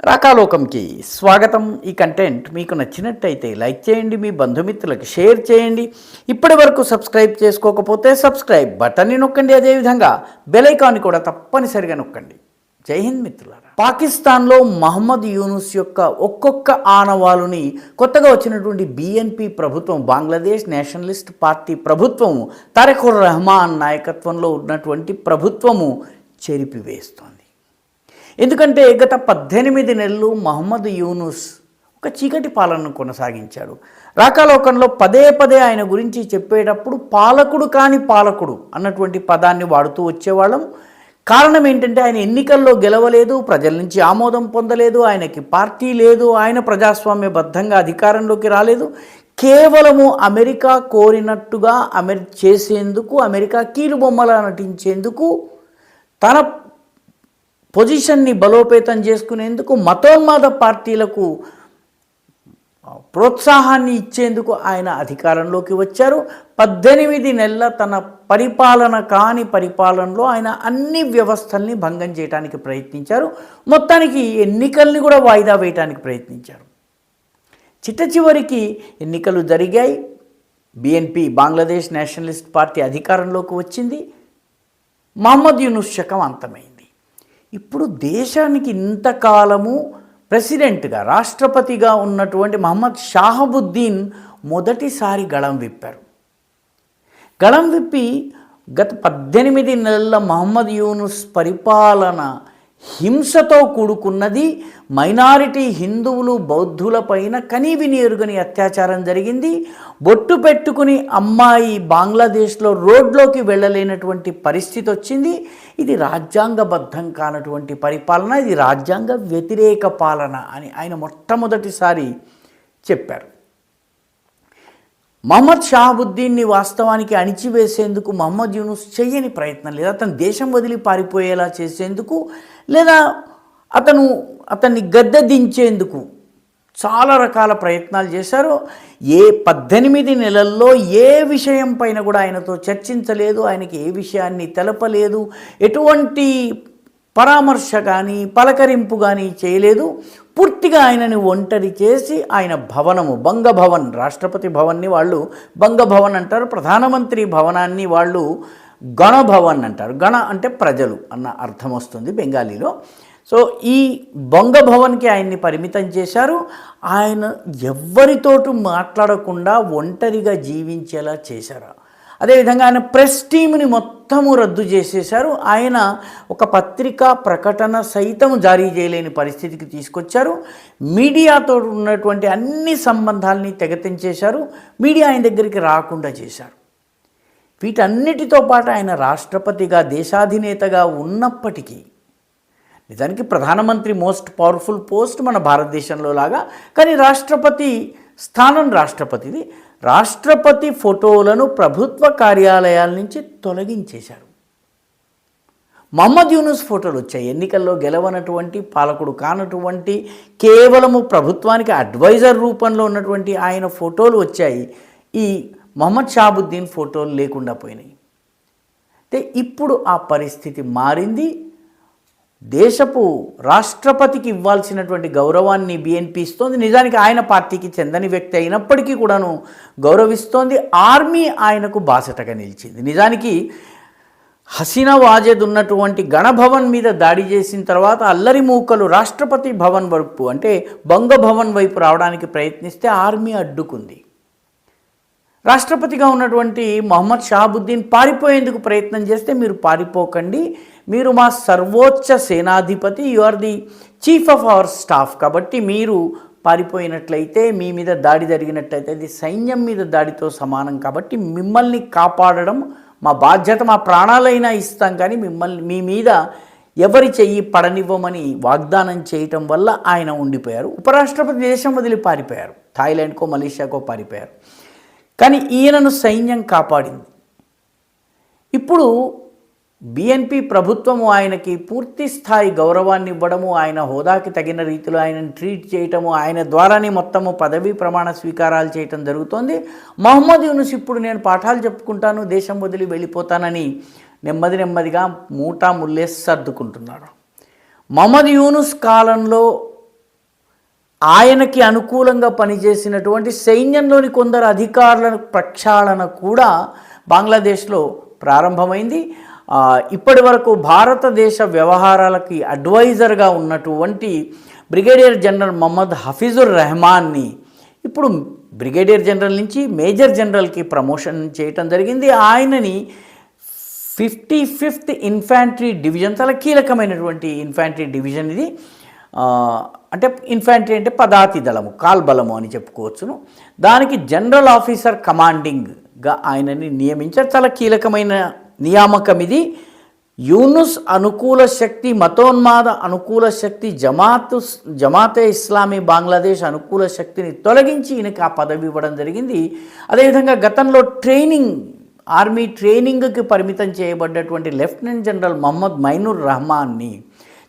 రాకాలోకంకి స్వాగతం. ఈ కంటెంట్ మీకు నచ్చినట్టయితే లైక్ చేయండి, మీ బంధుమిత్రులకు షేర్ చేయండి. ఇప్పటి వరకు సబ్స్క్రైబ్ చేసుకోకపోతే సబ్స్క్రైబ్ బటన్ని నొక్కండి. అదేవిధంగా బెల్ ఐకాన్ని కూడా తప్పనిసరిగా నొక్కండి. జై హింద్ మిత్రులారా. పాకిస్తాన్లో మహమ్మద్ యూనుస్ యొక్క ఒక్కొక్క ఆనవాలుని కొత్తగా వచ్చినటువంటి బిఎన్పి ప్రభుత్వం, బంగ్లాదేశ్ నేషనలిస్ట్ పార్టీ ప్రభుత్వము, తారిఖుర్ రెహమాన్ నాయకత్వంలో ఉన్నటువంటి ప్రభుత్వము చెరిపివేస్తోంది. ఎందుకంటే గత 18 నెలలు మహమ్మద్ యూనుస్ ఒక చీకటి పాలనను కొనసాగించాడు. రాకాలోకంలో పదే పదే ఆయన గురించి చెప్పేటప్పుడు పాలకుడు కాని పాలకుడు అన్నటువంటి పదాన్ని వాడుతూ వచ్చేవాళ్ళం. కారణం ఏంటంటే ఆయన ఎన్నికల్లో గెలవలేదు, ప్రజల నుంచి ఆమోదం పొందలేదు, ఆయనకి పార్టీ లేదు, ఆయన ప్రజాస్వామ్యబద్ధంగా అధికారంలోకి రాలేదు. కేవలము అమెరికా కోరినట్టుగా చేసేందుకు, అమెరికా కీలుబొమ్మలా నటించేందుకు, తన పొజిషన్ని బలోపేతం చేసుకునేందుకు, మతోన్మాద పార్టీలకు ప్రోత్సాహాన్ని ఇచ్చేందుకు ఆయన అధికారంలోకి వచ్చారు. 18 నెలల తన పరిపాలనలో ఆయన అన్ని వ్యవస్థల్ని భంగం చేయడానికి ప్రయత్నించారు. మొత్తానికి ఎన్నికల్ని కూడా వాయిదా వేయడానికి ప్రయత్నించారు. చిట్టచివరికి ఎన్నికలు జరిగాయి. బిఎన్పి బంగ్లాదేశ్ నేషనలిస్ట్ పార్టీ అధికారంలోకి వచ్చింది. మహమ్మద్ యూనుస్ శకం అంతమైంది. ఇప్పుడు దేశానికి ఇంతకాలము ప్రెసిడెంట్గా, రాష్ట్రపతిగా ఉన్నటువంటి మహమ్మద్ షాహబుద్దీన్ మొదటిసారి గళం విప్పారు. గళం విప్పి గత 18 నెలల మహమ్మద్ యూనుస్ పరిపాలన హింసతో కూడుకున్నది, మైనారిటీ హిందువులు బౌద్ధులపైన కనీవిని ఎరుగని అత్యాచారం జరిగింది, బొట్టు పెట్టుకుని అమ్మాయి బంగ్లాదేశ్లో రోడ్లోకి వెళ్ళలేనటువంటి పరిస్థితి వచ్చింది, ఇది రాజ్యాంగబద్ధం కానటువంటి పరిపాలన, ఇది రాజ్యాంగ వ్యతిరేక పాలన అని ఆయన మొట్టమొదటిసారి చెప్పారు. మహమ్మద్ షాహబుద్దీన్ని వాస్తవానికి అణిచివేసేందుకు మహమ్మద్ యూనుస్ చెయ్యని ప్రయత్నం లేదు. అతను దేశం వదిలి పారిపోయేలా చేసేందుకు, లేదా అతన్ని గద్దె దించేందుకు చాలా రకాల ప్రయత్నాలు చేశారు. 18 నెలల్లో ఏ విషయం పైన కూడా ఆయనతో చర్చించలేదు, ఆయనకి ఏ విషయాన్ని తెలపలేదు, ఎటువంటి పరామర్శ కానీ పలకరింపు కానీ చేయలేదు. పూర్తిగా ఆయనని ఒంటరి చేసి ఆయన భవనము, బంగభవన్, రాష్ట్రపతి భవన్ని వాళ్ళు బంగభవన్ అంటారు, ప్రధానమంత్రి భవనాన్ని వాళ్ళు గణభవన్ అంటారు. గణ అంటే ప్రజలు అన్న అర్థం వస్తుంది బెంగాలీలో. సో ఈ బంగభవన్కి ఆయన్ని పరిమితం చేశారు. ఆయన ఎవ్వరితోటూ మాట్లాడకుండా ఒంటరిగా జీవించేలా చేశారు. అదేవిధంగా ఆయన ప్రెస్ టీమ్ని మొత్తము రద్దు చేసేశారు. ఆయన ఒక పత్రికా ప్రకటన సైతం జారీ చేయలేని పరిస్థితికి తీసుకొచ్చారు. మీడియాతో ఉన్నటువంటి అన్ని సంబంధాలని తెగతించేశారు. మీడియా ఆయన దగ్గరికి రాకుండా చేశారు. వీటన్నిటితో పాటు ఆయన రాష్ట్రపతిగా, దేశాధినేతగా ఉన్నప్పటికీ, నిజానికి ప్రధానమంత్రి మోస్ట్ పవర్ఫుల్ పోస్ట్ మన భారతదేశంలో లాగా, కానీ రాష్ట్రపతి స్థానం రాష్ట్రపతిది. రాష్ట్రపతి ఫోటోలను ప్రభుత్వ కార్యాలయాల నుంచి తొలగించేశారు. మహమ్మద్ యూనుస్ ఫోటోలు వచ్చాయి. ఎన్నికల్లో గెలవనటువంటి, పాలకుడు కానటువంటి, కేవలము ప్రభుత్వానికి అడ్వైజర్ రూపంలో ఉన్నటువంటి ఆయన ఫోటోలు వచ్చాయి. ఈ మహమ్మద్ షాహబుద్దీన్ ఫోటోలు లేకుండా పోయినాయి. అయితే ఇప్పుడు ఆ పరిస్థితి మారింది. దేశపు రాష్ట్రపతికి ఇవ్వాల్సినటువంటి గౌరవాన్ని బిఎన్పి ఇస్తోంది. నిజానికి ఆయన పార్టీకి చెందని వ్యక్తి అయినప్పటికీ కూడాను గౌరవిస్తోంది. ఆర్మీ ఆయనకు బాసటగా నిలిచింది. నిజానికి హసీనా వాజేద్ ఉన్నటువంటి గణభవన్ మీద దాడి చేసిన తర్వాత అల్లరి మూకలు రాష్ట్రపతి భవన్ వైపు, అంటే బంగభవన్ వైపు రావడానికి ప్రయత్నిస్తే ఆర్మీ అడ్డుకుంది. రాష్ట్రపతిగా ఉన్నటువంటి మహమ్మద్ షాహబుద్దీన్ పారిపోయేందుకు ప్రయత్నం చేస్తే, మీరు పారిపోకండి, మీరు మా సర్వోచ్చ సేనాధిపతి, you are the chief of our staff, కాబట్టి మీరు పారిపోయినట్లయితే, మీ మీద దాడి జరిగినట్లయితే అది సైన్యం మీద దాడితో సమానం, కాబట్టి మిమ్మల్ని కాపాడడం మా బాధ్యత, మా ప్రాణాలైనా ఇస్తాం, కానీ మీ మీద ఎవరి చెయ్యి పడనివ్వమని వాగ్దానం చేయటం వల్ల ఆయన ఉండిపోయారు. ఉపరాష్ట్రపతి దేశం వదిలి పారిపోయారు, థాయిలాండ్కో మలేషియాకో పారిపోయారు. కానీ ఈయనను సైన్యం కాపాడింది. ఇప్పుడు బిఎన్పి ప్రభుత్వము ఆయనకి పూర్తి స్థాయి గౌరవాన్ని ఇవ్వడము, ఆయన హోదాకి తగిన రీతిలో ఆయనను ట్రీట్ చేయటము, ఆయన ద్వారానే మొత్తము పదవీ ప్రమాణ స్వీకారాలు చేయటం జరుగుతోంది. మహమ్మద్ యూనుస్ ఇప్పుడు నేను పాఠాలు చెప్పుకుంటాను, దేశం వదిలి వెళ్ళిపోతానని నెమ్మదిగా మూటా ముల్లేసి సర్దుకుంటున్నాడు. మహమ్మద్ యూనుస్ కాలంలో ఆయనకి అనుకూలంగా పనిచేసినటువంటి సైన్యంలోని కొందరు అధికారుల ప్రక్షాళన కూడా బంగ్లాదేశ్లో ప్రారంభమైంది. ఇప్పటి వరకు భారతదేశ వ్యవహారాలకి అడ్వైజర్గా ఉన్నటువంటి బ్రిగేడియర్ జనరల్ మొహమ్మద్ హఫీజుర్ రెహమాన్ని ఇప్పుడు బ్రిగేడియర్ జనరల్ నుంచి మేజర్ జనరల్కి ప్రమోషన్ చేయటం జరిగింది. ఆయనని 55th ఇన్ఫాంట్రీ డివిజన్, చాలా కీలకమైనటువంటి ఇన్ఫాంట్రీ డివిజన్ ఇది. అంటే ఇన్ఫాంట్రీ అంటే పదాతి దళము, కాల్బలము అని చెప్పుకోవచ్చును. దానికి జనరల్ ఆఫీసర్ కమాండింగ్గా ఆయనని నియమించారు. చాలా కీలకమైన నియామకం ఇది. యూనుస్ అనుకూల శక్తి, మతోన్మాద అనుకూల శక్తి, జమాతే ఇస్లామీ బంగ్లాదేశ్ అనుకూల శక్తిని తొలగించి ఈయనకి ఆ పదవి ఇవ్వడం జరిగింది. అదేవిధంగా గతంలో ఆర్మీ ట్రైనింగ్కి పరిమితం చేయబడ్డటువంటి లెఫ్టినెంట్ జనరల్ మొహమ్మద్ మైనూర్ రహమాన్ని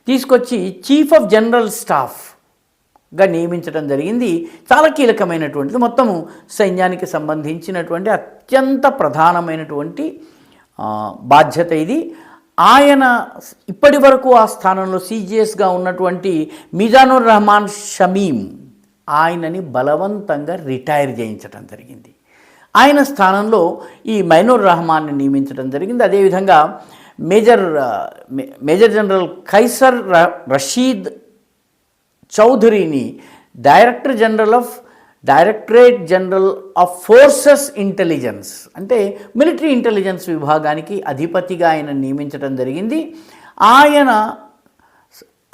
తీసుకొచ్చి చీఫ్ ఆఫ్ జనరల్ స్టాఫ్గా నియమించడం జరిగింది. చాలా కీలకమైనటువంటిది. మొత్తము సైన్యానికి సంబంధించినటువంటి అత్యంత ప్రధానమైనటువంటి బాధ్యత ఇది. ఆయన ఇప్పటి వరకు ఆ స్థానంలో సిజిఎస్గా ఉన్నటువంటి మిజానుర్ రహమాన్ షమీం ఆయనని బలవంతంగా రిటైర్ చేయించడం జరిగింది. ఆయన స్థానంలో ఈ మైనూర్ రహమాన్ని నియమించడం జరిగింది. అదేవిధంగా మేజర్ జనరల్ ఖైసర్ రషీద్ చౌదరిని directorate general of forces intelligence, అంటే మిలిటరీ ఇంటెలిజెన్స్ విభాగానికి అధిపతిగా ఆయన నియమించడం జరిగింది.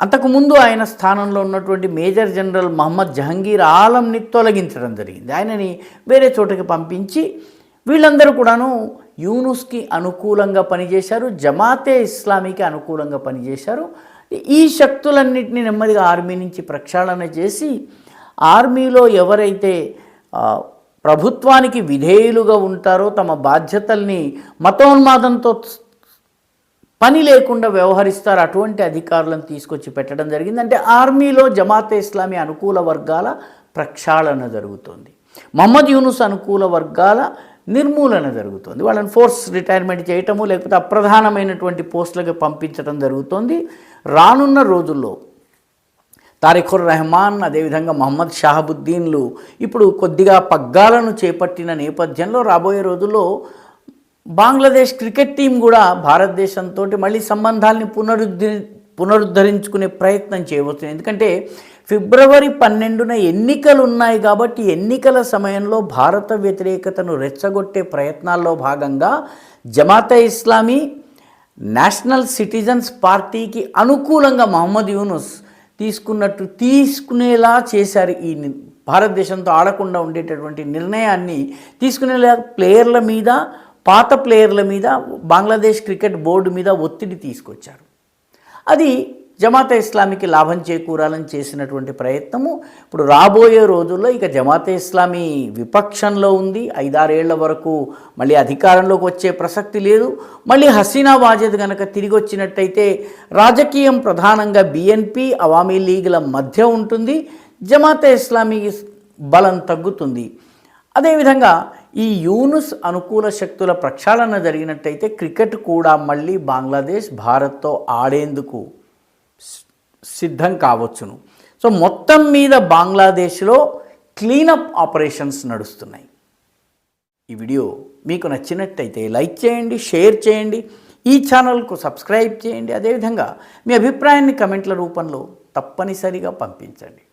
అంతకుముందు ఆయన స్థానంలో ఉన్నటువంటి మేజర్ జనరల్ మహమ్మద్ జహంగీర్ ఆలంని తొలగించడం జరిగింది. ఆయనని వేరే చోటకి పంపించి వీళ్ళందరూ కూడాను యూనుస్కి అనుకూలంగా పనిచేశారు, జమాతే ఇస్లామీకి అనుకూలంగా పనిచేశారు. ఈ శక్తులన్నింటినీ నెమ్మదిగా ఆర్మీ నుంచి ప్రక్షాళన చేసి ఆర్మీలో ఎవరైతే ప్రభుత్వానికి విధేయులుగా ఉంటారో, తమ బాధ్యతల్ని మతోన్మాదంతో పని లేకుండా వ్యవహరిస్తారు, అటువంటి అధికారులను తీసుకొచ్చి పెట్టడం జరిగింది. అంటే ఆర్మీలో జమాతే ఇస్లామీ అనుకూల వర్గాల ప్రక్షాళన జరుగుతుంది, మహమ్మద్ యూనుస్ అనుకూల వర్గాల నిర్మూలన జరుగుతుంది. వాళ్ళని ఫోర్స్ రిటైర్మెంట్ చేయటము లేకపోతే అప్రధానమైనటువంటి పోస్టులకు పంపించడం జరుగుతుంది. రానున్న రోజుల్లో తారిఖుర్ రెహమాన్, అదేవిధంగా మహమ్మద్ షాహబుద్దీన్లు ఇప్పుడు కొద్దిగా పగ్గాలను చేపట్టిన నేపథ్యంలో రాబోయే రోజుల్లో బంగ్లాదేశ్ క్రికెట్ టీం కూడా భారతదేశంతో మళ్ళీ సంబంధాలని పునరుద్ధరించుకునే ప్రయత్నం చేయవచ్చు. ఎందుకంటే ఫిబ్రవరి 12న ఎన్నికలు ఉన్నాయి కాబట్టి ఎన్నికల సమయంలో భారత వ్యతిరేకతను రెచ్చగొట్టే ప్రయత్నాల్లో భాగంగా జమాతే ఇస్లామీ నేషనల్ సిటిజన్స్ పార్టీకి అనుకూలంగా మహమ్మద్ యూనుస్ తీసుకునేలా చేశారు. ఈ భారతదేశంతో ఆడకుండా ఉండేటటువంటి నిర్ణయాన్ని తీసుకునేలా ప్లేయర్ల మీద, పాత ప్లేయర్ల మీద బంగ్లాదేశ్ క్రికెట్ బోర్డు మీద ఒత్తిడి తీసుకొచ్చారు. అది జమాతే ఇస్లామీకి లాభం చేకూరాలని చేసినటువంటి ప్రయత్నము. ఇప్పుడు రాబోయే రోజుల్లో ఇక జమాతే ఇస్లామీ విపక్షంలో ఉంది. 5-6 ఏళ్ల వరకు మళ్ళీ అధికారంలోకి వచ్చే ప్రసక్తి లేదు. మళ్ళీ హసీనా వాజేద్ కనుక తిరిగి వచ్చినట్టయితే రాజకీయం ప్రధానంగా బిఎన్పి, అవామీ లీగ్ల మధ్య ఉంటుంది. జమాతే ఇస్లామీ బలం తగ్గుతుంది. అదేవిధంగా ఈ యూనుస్ అనుకూల శక్తుల ప్రక్షాళన జరిగినట్టయితే క్రికెట్ కూడా మళ్ళీ బంగ్లాదేశ్ భారత్తో ఆడేందుకు సిద్ధం కావచ్చును. సో మొత్తం మీద బంగ్లాదేశ్లో క్లీనప్ ఆపరేషన్స్ నడుస్తున్నాయి. ఈ వీడియో మీకు నచ్చినట్టయితే లైక్ చేయండి, షేర్ చేయండి, ఈ ఛానల్కు సబ్స్క్రైబ్ చేయండి. అదేవిధంగా మీ అభిప్రాయాన్ని కమెంట్ల రూపంలో తప్పనిసరిగా పంపించండి.